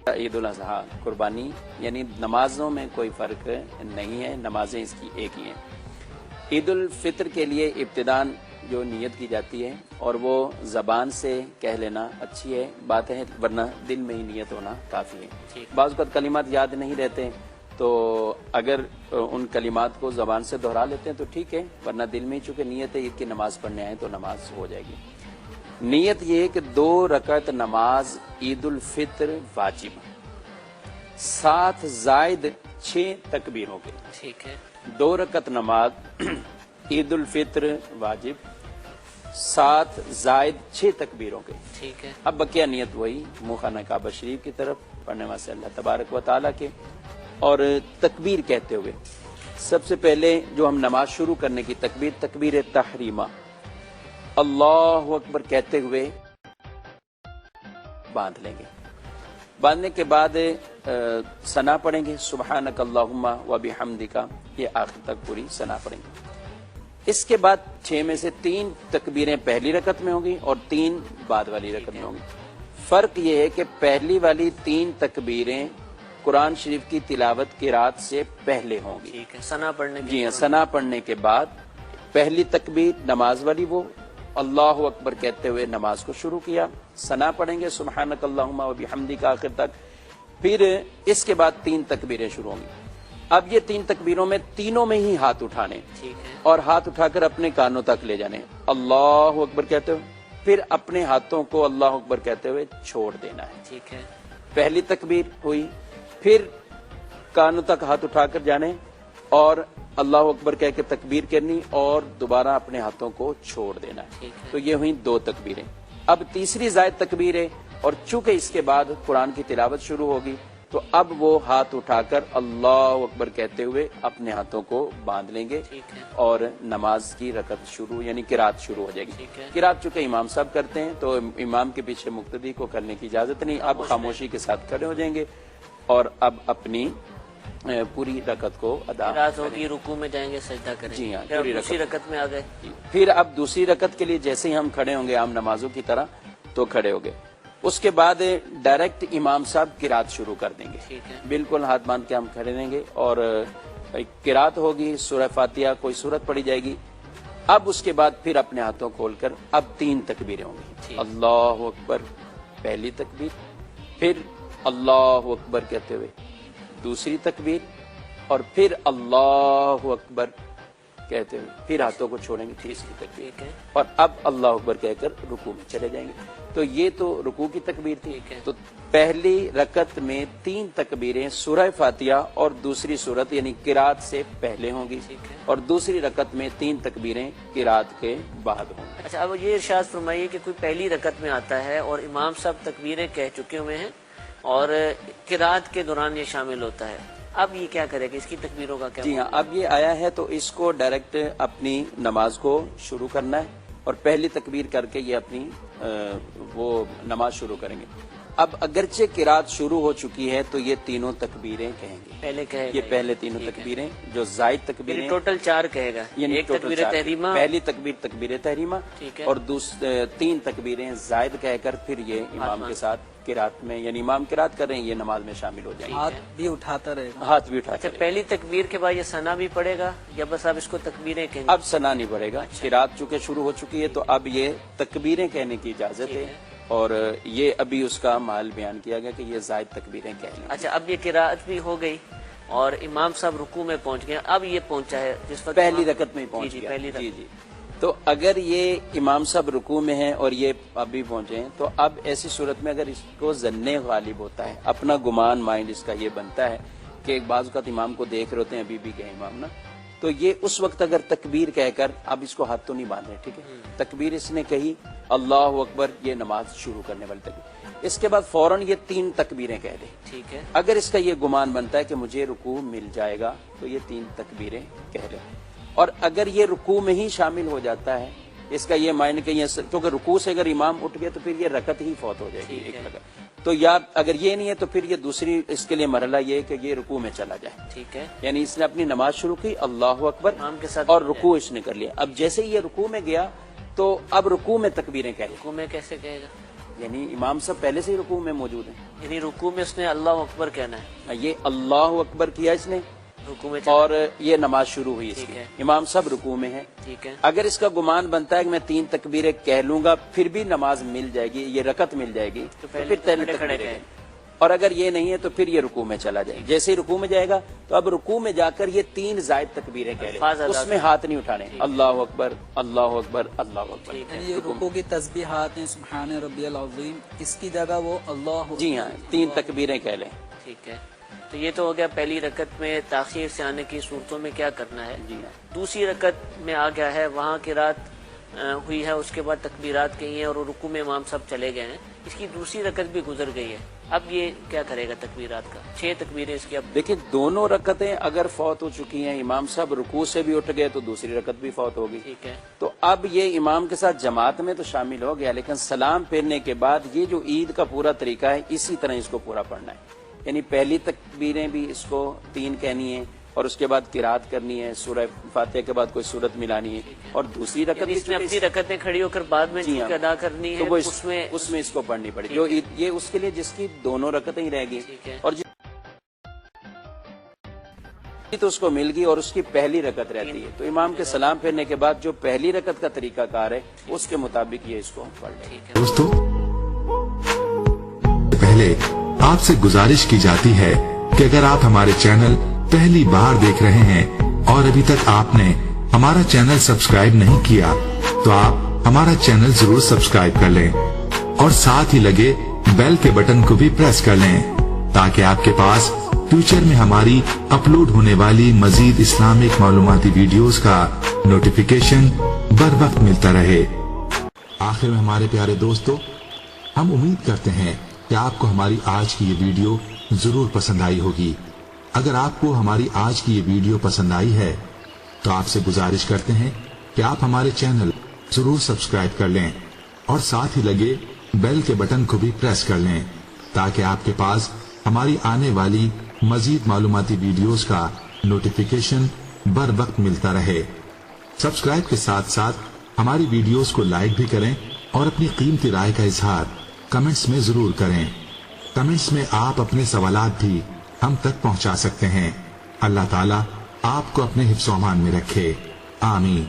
عید الاضحیٰ قربانی یعنی نمازوں میں کوئی فرق نہیں ہے، نمازیں اس کی ایک ہی ہیں۔ عید الفطر کے لیے ابتداً جو نیت کی جاتی ہے اور وہ زبان سے کہہ لینا اچھی ہے بات ہے، ورنہ دل میں ہی نیت ہونا کافی ہے۔ بعض اوقات کلمات یاد نہیں رہتے تو اگر ان کلمات کو زبان سے دہرا لیتے ہیں تو ٹھیک ہے، ورنہ دل میں ہی چونکہ نیت ہے عید کی نماز پڑھنے آئے تو نماز ہو جائے گی۔ نیت یہ ہے کہ 2 رکعت نماز عید الفطر واجب 7 زائد 6 تکبیروں کے، ٹھیک ہے۔ 2 رکعت نماز عید الفطر واجب 7 زائد 6 تکبیروں کے، ٹھیک ہے۔ اب بقیہ نیت وہی منہ خانہ کعبہ شریف کی طرف پڑھنے واسطے اللہ تبارک و تعالیٰ کے، اور تکبیر کہتے ہوئے سب سے پہلے جو ہم نماز شروع کرنے کی تکبیر تحریمہ اللہ اکبر کہتے ہوئے باندھ لیں گے۔ باندھنے کے بعد ثنا پڑھیں گے سبحانک اللہم و بحمدک، یہ آخر تک پوری ثنا پڑھیں گے۔ اس کے بعد 6 میں سے 3 تکبیریں پہلی رکعت میں ہوں گی اور 3 بعد والی رکعت میں ہوں گی۔ فرق یہ ہے کہ پہلی والی 3 تکبیریں قرآن شریف کی تلاوت قرات سے پہلے ہوں گی، ٹھیک ہے، ثنا پڑھنے کے، جی ہاں، ثنا پڑھنے کے بعد پہلی تکبیر نماز والی وہ اللہ اکبر کہتے ہوئے نماز کو شروع کیا، ثنا پڑھیں گے سبحانک اللہم و بحمدک آخر تک، پھر اس کے بعد 3 تکبیریں شروع ہوں گی۔ اب یہ 3 تکبیروں میں تینوں میں ہی ہاتھ اٹھانے، ٹھیک ہے، اور ہاتھ اٹھا کر اپنے کانوں تک لے جانے اللہ اکبر کہتے ہوئے، پھر اپنے ہاتھوں کو اللہ اکبر کہتے ہوئے چھوڑ دینا ہے۔ ٹھیک ہے، پہلی تکبیر ہوئی، پھر کانوں تک ہاتھ اٹھا کر جانے اور اللہ اکبر کہہ کے تکبیر کرنی اور دوبارہ اپنے ہاتھوں کو چھوڑ دینا ہے۔ ٹھیک ہے، تو یہ ہوئی 2 تکبیریں۔ اب تیسری زائد تکبیر ہے، اور چونکہ اس کے بعد قرآن کی تلاوت شروع ہوگی تو اب وہ ہاتھ اٹھا کر اللہ اکبر کہتے ہوئے اپنے ہاتھوں کو باندھ لیں گے ٹھیک ہے، اور نماز کی رکعت شروع یعنی قرات شروع ہو جائے گی۔ ٹھیک ہے، قرات چونکہ امام صاحب کرتے ہیں تو امام کے پیچھے مقتدی کو کرنے کی اجازت نہیں، اب خاموشی کے ساتھ کھڑے ہو جائیں گے اور اب اپنی پوری رکعت کو ادا رات ہوگی، رکوع میں جائیں گے، سجدہ کریں گے، جی ہاں، پھر پوری دوسری رکعت میں آ گئے، پھر اب دوسری رکعت کے لیے جیسے ہی ہم کھڑے ہوں گے عام نمازوں کی طرح تو کھڑے ہو گئے، اس کے بعد ڈائریکٹ امام صاحب قرات شروع کر دیں گے، ٹھیک ہے، بالکل ہاتھ باندھ کے ہم کھڑے رہیں گے اور قرات ہوگی، سورہ فاتحہ کوئی سورت پڑھی جائے گی۔ اب اس کے بعد پھر اپنے ہاتھوں کھول کر اب 3 تکبیریں ہوں گی، اللہ اکبر پہلی تکبیر، پھر اللہ اکبر کہتے ہوئے دوسری تکبیر، اور پھر اللہ اکبر کہتے ہوئے پھر ہاتھوں کو چھوڑیں گے تیسری تکبیر، ٹھیک ہے، اور اب اللہ اکبر کہہ کر رکوع میں چلے جائیں گے۔ تو یہ تو رکوع کی تکبیر تھی۔ ٹھیک ہے، تو پہلی رکعت میں 3 تکبیریں سورہ فاتحہ اور دوسری سورت یعنی قرات سے پہلے ہوں گی، ٹھیک ہے۔ اور دوسری رکعت میں 3 تکبیریں قرات کے بعد ہوں گی۔ اچھا، اب یہ ارشاد فرمائیے کہ کوئی پہلی رکعت میں آتا ہے اور امام صاحب تکبیریں کہہ چکے ہوئے ہیں اور قرات کے دوران یہ شامل ہوتا ہے، اب یہ کیا کرے گا، اس کی تکبیروں کا کیا؟ جی ہاں، اب یہ آیا ہے تو اس کو ڈائریکٹ اپنی نماز کو شروع کرنا ہے اور پہلی تکبیر کر کے یہ اپنی وہ نماز شروع کریں گے۔ اب اگرچہ قرات شروع ہو چکی ہے تو یہ تینوں تکبیریں کہیں گے، پہلے کہے گا، یہ پہلے تینوں تکبیریں جو زائد تکبیریں، ٹوٹل 4 کہے گا، یعنی ایک ٹوٹل تکبیر 4، تحریمہ، پہلی تکبیر تکبیر تحریمہ، ٹھیک ہے، اور 3 تکبیریں زائد کہہ کر پھر یہ امام کے ساتھ قرات میں یعنی امام قرات کر رہے ہیں یہ نماز میں شامل ہو جائیں گے، ہاتھ بھی اٹھاتا رہے گا، ہاتھ بھی اٹھا اچھا کر۔ پہلی تکبیر کے بعد یہ ثنا بھی پڑے گا یا بس آپ اس کو تکبیریں کہیں گے؟ اب ثنا نہیں پڑے گا، قرات چونکہ شروع ہو چکی ہے تو اب یہ تکبیریں کہنے کی اجازت ہے، اور یہ ابھی اس کا محل بیان کیا گیا کہ یہ زائد تکبیریں کہہ لیں۔ اچھا، اب یہ قرات بھی ہو گئی اور امام صاحب رکوع میں پہنچ گئے، اب یہ پہنچا ہے جس وقت پہلی رکعت میں پہنچ گیا، پہلی جی جی، تو اگر یہ امام صاحب رکوع میں ہیں اور یہ ابھی پہنچے ہیں تو اب ایسی صورت میں اگر اس کو ظن غالب ہوتا ہے، اپنا گمان مائنڈ اس کا یہ بنتا ہے کہ بعض اوقات امام کو دیکھ رہے ہوتے ہیں ابھی بھی گئے امام نا، تو یہ اس وقت اگر تکبیر کہہ کر اب اس کو ہاتھ تو نہیں باندھ رہے، ٹھیک ہے، تکبیر اس نے کہی اللہ اکبر، یہ نماز شروع کرنے والی تکبیر، اس کے بعد فوراً یہ 3 تکبیریں کہہ دے۔ ٹھیک ہے، اگر اس کا یہ گمان بنتا ہے کہ مجھے رکوع مل جائے گا تو یہ 3 تکبیریں کہہ لے، اور اگر یہ رکوع میں ہی شامل ہو جاتا ہے، اس کا یہ معنی کہ یہ کیونکہ رکوع سے اگر امام اٹھ گیا تو پھر یہ رکعت ہی فوت ہو جائے گی ایک رکعت، تو یا اگر یہ نہیں ہے تو پھر یہ دوسری اس کے لیے مرحلہ یہ ہے کہ یہ رکوع میں چلا جائے، ٹھیک ہے، یعنی اس نے اپنی نماز شروع کی اللہ اکبر امام کے ساتھ اور رکوع اس نے کر لیا، اب جیسے ہی یہ رکوع میں گیا تو اب رکوع میں تکبیریں کہہ لیں، رکوع میں کیسے کہے گا؟ یعنی امام صاحب پہلے سے ہی رکوع میں موجود ہیں. یعنی رکوع میں اس نے اللہ اکبر کہنا ہے, یہ اللہ اکبر کیا اس نے, رکوع میں اور یہ نماز شروع ہوئی اس ٹھیک کی, ہے. امام صاحب رکوع میں ہے. ٹھیک ہے. اگر اس کا گمان بنتا ہے کہ میں 3 تکبیریں کہہ لوں گا پھر بھی نماز مل جائے گی, یہ رکعت مل جائے گی, تو پہلے پھر 3 کھڑے تکبیریں کھڑے کہیں. اور اگر یہ نہیں ہے تو پھر یہ رکوع میں چلا جائے. جیسے ہی رکوع میں جائے گا تو اب رکوع میں جا کر یہ 3 زائد تکبیریں کہہ الفاظ لیں, ادا اس میں ہاتھ نہیں اٹھانے, اللہ اکبر اللہ اکبر اللہ اکبر. ٹھیک ہے. یعنی یہ رکوع کی تسبیحات ہیں, سبحان ربی العظیم, اس کی جگہ وہ اللہ. جی ہاں, 3 تکبیریں کہہ لیں. ٹھیک ہے. تو یہ تو ہو گیا پہلی رکعت میں تاخیر سے آنے کی صورتوں میں کیا کرنا ہے. جی ہاں. دوسری رکعت میں آ گیا ہے, وہاں قرات ہوئی ہے, اس کے بعد تکبیرات کہی ہیں اور رکوع میں امام صاحب چلے گئے ہیں, اس کی دوسری رکعت بھی گزر گئی ہے, اب یہ کیا کرے گا تکبیرات کا؟ 6 تکبیریں اس کی. اب دیکھیں دونوں رکعتیں اگر فوت ہو چکی ہیں, امام صاحب رکوع سے بھی اٹھ گئے تو دوسری رکعت بھی فوت ہوگی. ٹھیک ہے. تو اب یہ امام کے ساتھ جماعت میں تو شامل ہو گیا, لیکن سلام پھیرنے کے بعد یہ جو عید کا پورا طریقہ ہے اسی طرح اس کو پورا پڑھنا ہے. یعنی پہلی تکبیریں بھی اس کو 3 کہنی ہیں, اور اس کے بعد قرات کرنی ہے, سورہ فاتحہ کے بعد کوئی سورت ملانی ہے, اور دوسری رکعت اس میں اپنی رکعتیں کھڑی ہو کر بعد میں جی ہاں, ادا کرنی ہے, تو وہ اس میں اس کو پڑھنی پڑے گی. جو یہ اس کے لیے جس کی دونوں رکعتیں ہی رہ گی, ٹھیک ہے. اور تو اس کو مل گئی اور اس کی پہلی رکعت رہتی ہے, تو امام کے سلام پھیرنے کے بعد جو پہلی رکعت کا طریقہ کار ہے اس کے مطابق یہ اس کو پڑھ لیں. دوستو پہلے آپ سے گزارش کی جاتی ہے کہ اگر آپ ہمارے چینل پہلی بار دیکھ رہے ہیں اور ابھی تک آپ نے ہمارا چینل سبسکرائب نہیں کیا تو آپ ہمارا چینل ضرور سبسکرائب کر لیں اور ساتھ ہی لگے بیل کے بٹن کو بھی پریس کر لیں تاکہ آپ کے پاس فیوچر میں ہماری اپلوڈ ہونے والی مزید اسلامک معلوماتی ویڈیوز کا نوٹیفیکیشن بر وقت ملتا رہے. آخر میں ہمارے پیارے دوستو, ہم امید کرتے ہیں کہ آپ کو ہماری آج کی یہ ویڈیو ضرور پسند آئی ہوگی. اگر آپ کو ہماری آج کی یہ ویڈیو پسند آئی ہے تو آپ سے گزارش کرتے ہیں کہ آپ ہمارے چینل ضرور سبسکرائب کر لیں اور ساتھ ہی لگے بیل کے بٹن کو بھی پریس کر لیں تاکہ آپ کے پاس ہماری آنے والی مزید معلوماتی ویڈیوز کا نوٹیفیکیشن بر وقت ملتا رہے. سبسکرائب کے ساتھ ساتھ ہماری ویڈیوز کو لائک بھی کریں اور اپنی قیمتی رائے کا اظہار کمنٹس میں ضرور کریں. کمنٹس میں آپ اپنے سوالات بھی ہم تک پہنچا سکتے ہیں. اللہ تعالیٰ آپ کو اپنے حفظ و امان میں رکھے. آمین.